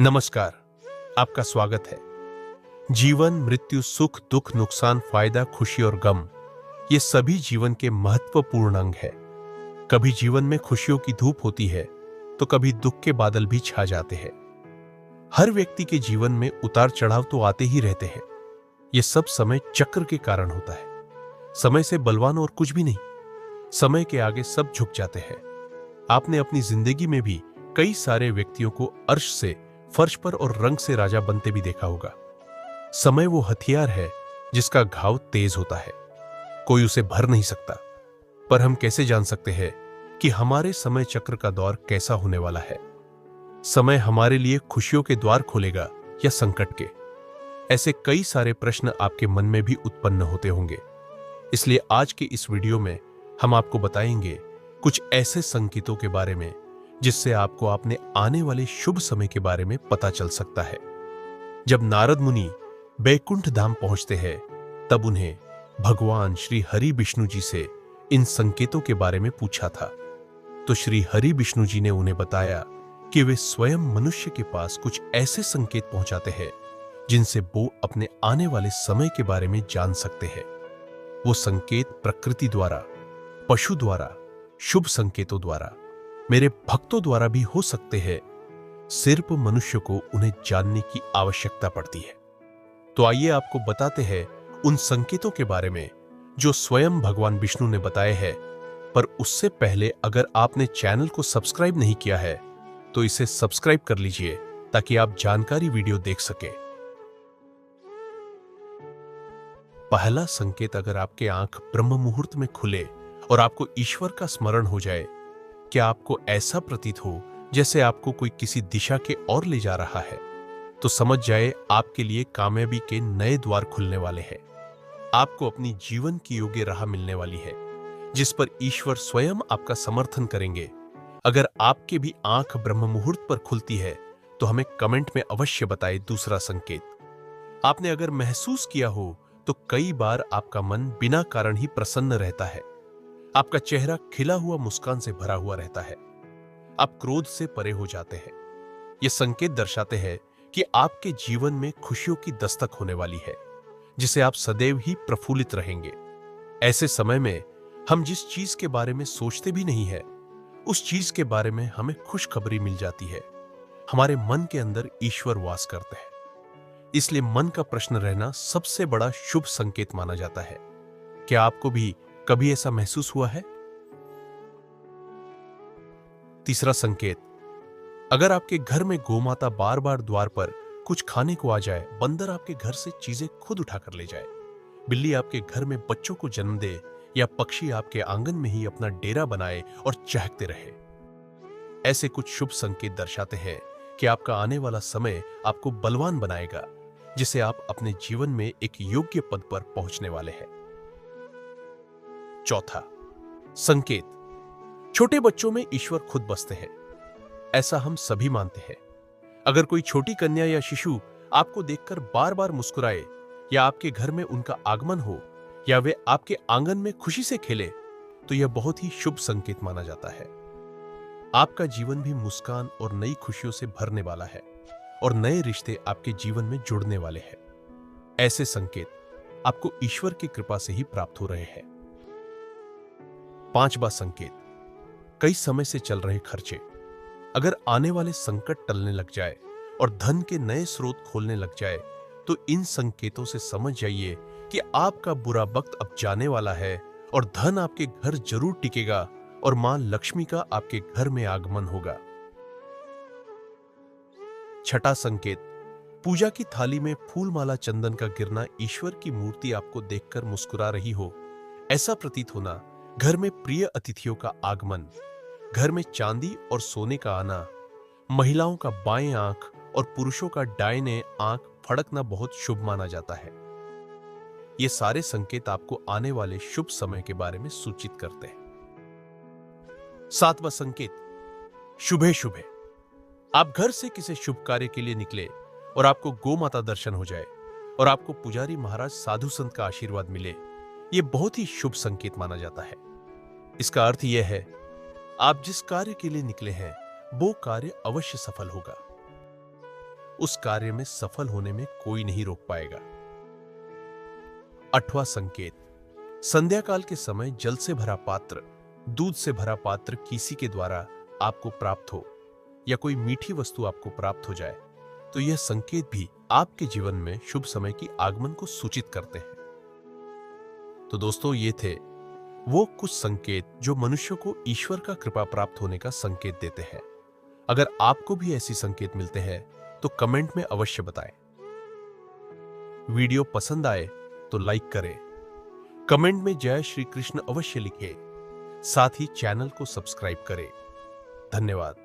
नमस्कार, आपका स्वागत है। जीवन, मृत्यु, सुख, दुख, नुकसान, फायदा, खुशी और गम, ये सभी जीवन के महत्वपूर्ण अंग है। कभी जीवन में खुशियों की धूप होती है, तो कभी दुख के बादल भी छा जाते हैं। हर व्यक्ति के जीवन में उतार चढ़ाव तो आते ही रहते हैं। ये सब समय चक्र के कारण होता है। समय से बलवान और कुछ भी नहीं। समय के आगे सब झुक जाते हैं। आपने अपनी जिंदगी में भी कई सारे व्यक्तियों को अर्श से, फर्श पर और रंग से राजा बनते भी देखा होगा। समय वो हथियार है जिसका घाव तेज होता है, कोई उसे भर नहीं सकता। पर हम कैसे जान सकते हैं कि हमारे समय चक्र का दौर कैसा होने वाला है? समय हमारे लिए खुशियों के द्वार खोलेगा या संकट के? ऐसे कई सारे प्रश्न आपके मन में भी उत्पन्न होते होंगे। इसलिए आज के इस वीडियो में हम आपको बताएंगे कुछ ऐसे संकेतों के बारे में जिससे आपको अपने आने वाले शुभ समय के बारे में पता चल सकता है। जब नारद मुनि बैकुंठ धाम पहुंचते हैं, तब उन्हें भगवान श्री हरि विष्णु जी से इन संकेतों के बारे में पूछा था। तो श्री हरि विष्णु जी ने उन्हें बताया कि वे स्वयं मनुष्य के पास कुछ ऐसे संकेत पहुंचाते हैं जिनसे वो अपने आने वाले समय के बारे में जान सकते हैं। वो संकेत प्रकृति द्वारा, पशु द्वारा, शुभ संकेतों द्वारा, मेरे भक्तों द्वारा भी हो सकते हैं। सिर्फ मनुष्य को उन्हें जानने की आवश्यकता पड़ती है। तो आइए आपको बताते हैं उन संकेतों के बारे में जो स्वयं भगवान विष्णु ने बताए हैं। पर उससे पहले अगर आपने चैनल को सब्सक्राइब नहीं किया है तो इसे सब्सक्राइब कर लीजिए ताकि आप जानकारी वीडियो देख सके। पहला संकेत, अगर आपके आंख ब्रह्म मुहूर्त में खुले और आपको ईश्वर का स्मरण हो जाए, क्या आपको ऐसा प्रतीत हो जैसे आपको कोई किसी दिशा के ओर ले जा रहा है, तो समझ जाए आपके लिए कामयाबी के नए द्वार खुलने वाले हैं। आपको अपनी जीवन की योग्य राह मिलने वाली है जिस पर ईश्वर स्वयं आपका समर्थन करेंगे। अगर आपके भी आंख ब्रह्म मुहूर्त पर खुलती है तो हमें कमेंट में अवश्य बताएं दूसरा संकेत। आपने अगर महसूस किया हो तो कई बार आपका मन बिना कारण ही प्रसन्न रहता है। आपका चेहरा खिला हुआ मुस्कान से भरा हुआ रहता है। आप क्रोध से परे हो जाते हैं। ये संकेत दर्शाते हैं कि आपके जीवन में खुशियों की दस्तक होने वाली है जिसे आप सदैव ही प्रफुल्लित रहेंगे। ऐसे समय में हम जिस चीज के बारे में सोचते भी नहीं है, उस चीज के बारे में हमें खुशखबरी मिल जाती है। हमारे मन के अंदर ईश्वर वास करते हैं। इसलिए मन का प्रश्न रहना सबसे बड़ा शुभ संकेत माना जाता है। क्या आपको भी कभी ऐसा महसूस हुआ है? तीसरा संकेत, अगर आपके घर में गोमाता बार बार द्वार पर कुछ खाने को आ जाए, बंदर आपके घर से चीजें खुद उठा कर ले जाए, बिल्ली आपके घर में बच्चों को जन्म दे या पक्षी आपके आंगन में ही अपना डेरा बनाए और चहकते रहे, ऐसे कुछ शुभ संकेत दर्शाते हैं कि आपका आने वाला समय आपको बलवान बनाएगा जिसे आप अपने जीवन में एक योग्य पद पर पहुंचने वाले हैं। चौथा संकेत, छोटे बच्चों में ईश्वर खुद बसते हैं, ऐसा हम सभी मानते हैं। अगर कोई छोटी कन्या या शिशु आपको देखकर बार बार मुस्कुराए, या आपके घर में उनका आगमन हो, या वे आपके आंगन में खुशी से खेले, तो यह बहुत ही शुभ संकेत माना जाता है। आपका जीवन भी मुस्कान और नई खुशियों से भरने वाला है और नए रिश्ते आपके जीवन में जुड़ने वाले हैं। ऐसे संकेत आपको ईश्वर की कृपा से ही प्राप्त हो रहे हैं। पांचवा संकेत, कई समय से चल रहे खर्चे, अगर आने वाले संकट टलने लग जाए और धन के नए स्रोत खोलने लग जाए, तो इन संकेतों से समझ जाइए कि आपका बुरा वक्त अब जाने वाला है और धन आपके घर जरूर टिकेगा और मां लक्ष्मी का आपके घर में आगमन होगा। छठा संकेत, पूजा की थाली में फूलमाला चंदन का गिरना, ईश्वर की मूर्ति आपको देखकर मुस्कुरा रही हो, ऐसा प्रतीत होना, घर में प्रिय अतिथियों का आगमन, घर में चांदी और सोने का आना, महिलाओं का बाएं आंख और पुरुषों का दाहिने आंख फड़कना बहुत शुभ माना जाता है। ये सारे संकेत आपको आने वाले शुभ समय के बारे में सूचित करते हैं। सातवां संकेत, शुभे शुभे, आप घर से किसी शुभ कार्य के लिए निकले और आपको गौ माता दर्शन हो जाए और आपको पुजारी महाराज साधु संत का आशीर्वाद मिले, यह बहुत ही शुभ संकेत माना जाता है। इसका अर्थ यह है, आप जिस कार्य के लिए निकले हैं वो कार्य अवश्य सफल होगा। उस कार्य में सफल होने में कोई नहीं रोक पाएगा। 8वां संकेत, संध्या काल के समय जल से भरा पात्र, दूध से भरा पात्र किसी के द्वारा आपको प्राप्त हो या कोई मीठी वस्तु आपको प्राप्त हो जाए तो यह संकेत भी आपके जीवन में शुभ समय की आगमन को सूचित करते हैं। तो दोस्तों, ये थे वो कुछ संकेत जो मनुष्य को ईश्वर का कृपा प्राप्त होने का संकेत देते हैं। अगर आपको भी ऐसी संकेत मिलते हैं तो कमेंट में अवश्य बताएं। वीडियो पसंद आए तो लाइक करें, कमेंट में जय श्री कृष्ण अवश्य लिखें, साथ ही चैनल को सब्सक्राइब करें। धन्यवाद।